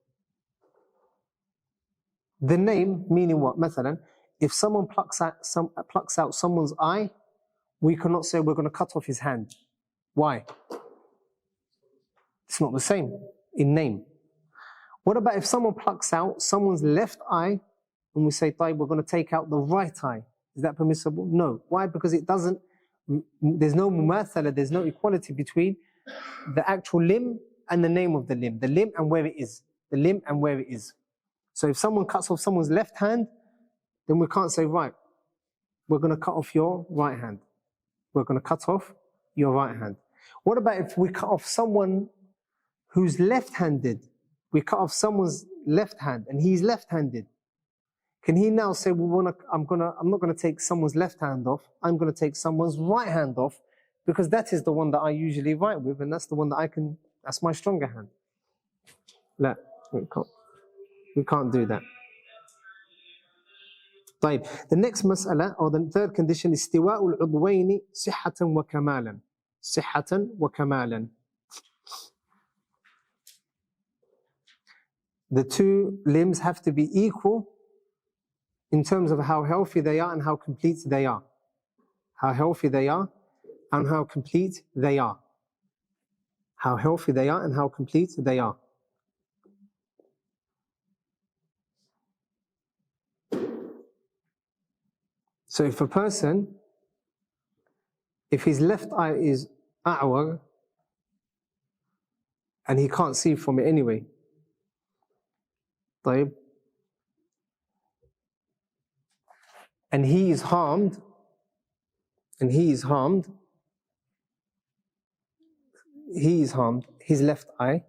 S2: The name, meaning what? Mathalan, if someone plucks out someone's eye, we cannot say we're going to cut off his hand. Why? It's not the same in name. What about if someone plucks out someone's left eye and we say, we're going to take out the right eye? Is that permissible? No. Why? Because there's no mumathala, there's no equality between the actual limb and the name of the limb and where it is. The limb and where it is. So if someone cuts off someone's left hand, then we can't say, right, we're going to cut off your right hand. We're going to cut off your right hand. What about if we cut off someone who's left-handed? We cut off someone's left hand and he's left-handed. Can he now say, I'm not going to take someone's left hand off, I'm going to take someone's right hand off, because that is the one that I usually write with, and that's the one that that's my stronger hand. No, we can't do that. طيب. The next mas'ala, or the third condition, is استواء العضوين صحة وكمالا. صحة وكمالا. The two limbs have to be equal in terms of how healthy they are and how complete they are. How healthy they are and how complete they are. How healthy they are and how complete they are. So if a person, if his left eye is a'war and he can't see from it anyway, طيب, and he is harmed, his left eye,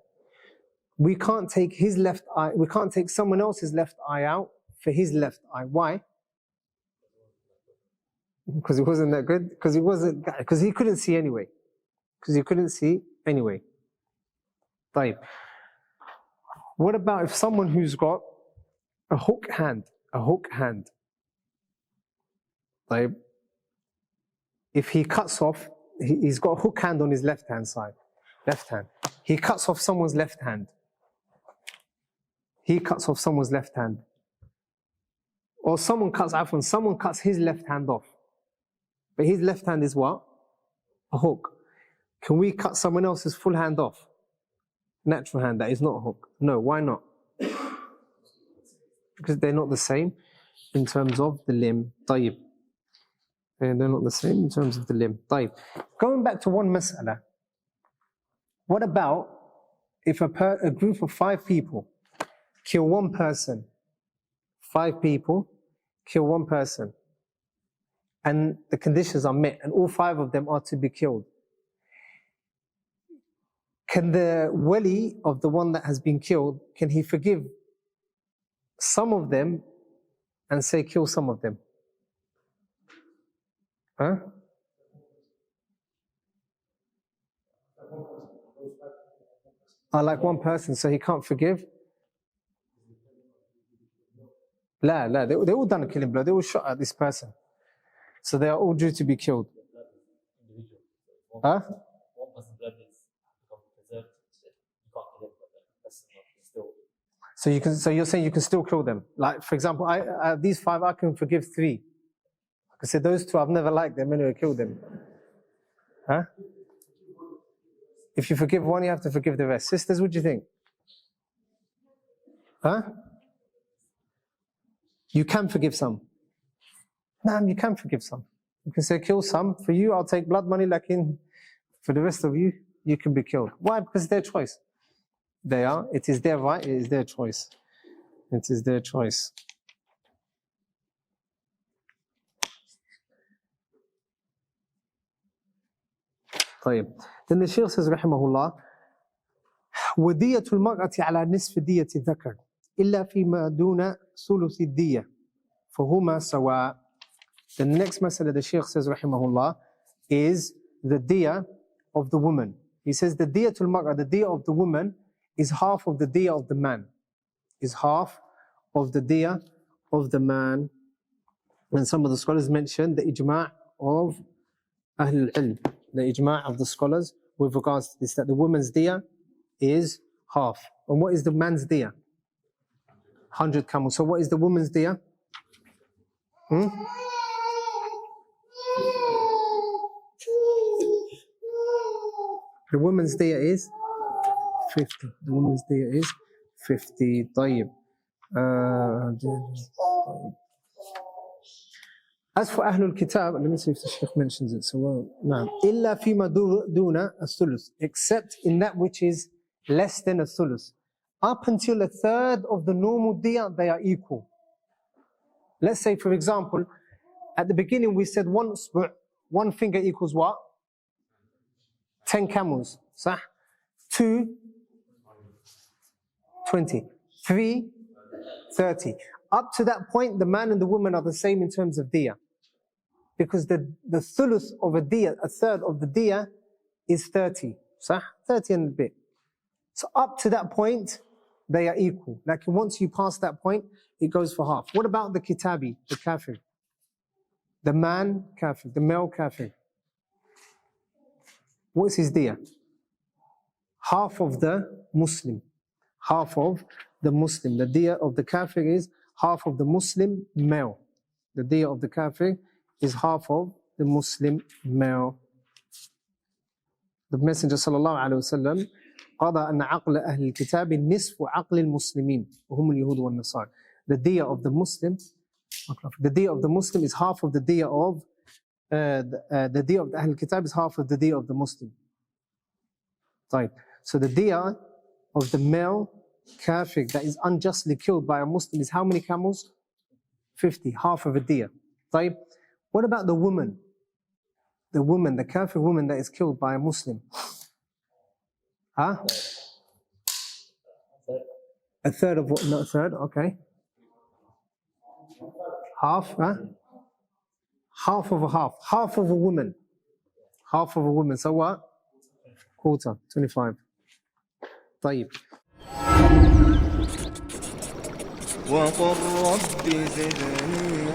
S2: we can't take his left eye, we can't take someone else's left eye out for his left eye. Why? Because it wasn't that good? Because he couldn't see anyway. طيب. What about if someone who's got a hook hand? طيب. If he cuts off, he's got a hook hand on his left hand. He cuts off someone's left hand. Or someone cuts his left hand off. But his left hand is what? A hook. Can we cut someone else's full hand off? Natural hand, that is not a hook. No, why not? Because they're not the same in terms of the limb. طيب. And they're not the same in terms of the limb. طيب. Going back to one mas'ala. What about if a group of 5 people kill one person? 5 people kill one person. And the conditions are met, and all 5 of them are to be killed. Can the wali of the one that has been killed, can he forgive some of them and say kill some of them? Huh? Like one person, so he can't forgive? La, they all done a killing blow, they all shot at this person. So they are all due to be killed. Huh? So you're saying you can still kill them. Like, for example, these 5, I can forgive 3. I can say those 2, I've never liked them, anyway, kill them. Huh? If you forgive one, you have to forgive the rest. Sisters, what do you think? Huh? You can forgive some. Naam, you can forgive some. You can say, kill some. For you, I'll take blood money, like in, for the rest of you, you can be killed. Why? Because it's their choice. It is their right, it is their choice. It is their choice. طيب. Then the Shaykh says, rahimahullah, وَدِيَةُ الْمَرْأَةِ عَلَى نِصْفِ دِيَةِ الذَّكَرِ إِلَّا فِيمَا دُونَ ثُلُثِ الدِّيَةِ فَهُمَا سَوَاء. The next masala the Shaykh says, rahimahullah, is the diya of the woman. He says the diyatul mar'a, the diya of the woman, is half of the diya of the man. Is half of the diya of the man. And some of the scholars mention the ijma' of Ahlul Ilm, the ijma' of the scholars with regards to this, that the woman's diya is half. And what is the man's diya? 100 camels. So what is the woman's diya? The woman's diya is 50. The woman's diya is 50. طيب. As for Ahlul Kitab, let me see if the Shaykh mentions it. So, no. إِلَّا فِيمَا دُونَ الثُّلُث, except in that which is less than a thuluth. Up until a third of the normal diya, they are equal. Let's say, for example, at the beginning we said one finger equals what? 10 camels. Sah? 2, 20. 3, 30. Up to that point, the man and the woman are the same in terms of diya. Because the thuluth of a diya, a third of the diya, is 30. Sah? 30 and a bit. So up to that point, they are equal. Like once you pass that point, it goes for half. What about the kitabi, the kafir? The man kafir, the male kafir. What's his diya? Half of the Muslim. Half of the Muslim. The diya of the kafir is half of the Muslim male. The diya of the kafir is half of the Muslim male. The Messenger sallallahu alaihi wasallam قضى أن عقل أهل الكتاب نصف عقل المسلمين وهم اليهود والنصارى. The diya of the Muslim is half of the diya of the diya of the Ahl Kitab is half of the diya of the Muslim. Right. So the diya of the male kafir that is unjustly killed by a Muslim is how many camels? 50, half of a diya. Right. What about the woman? The woman, the kafir woman that is killed by a Muslim? Huh? A third of what? Not a third, okay. Half, huh? Half of a half. Half of a woman. Half of a woman. So what? Quarter, 25. طيب.
S4: وقل رب زدني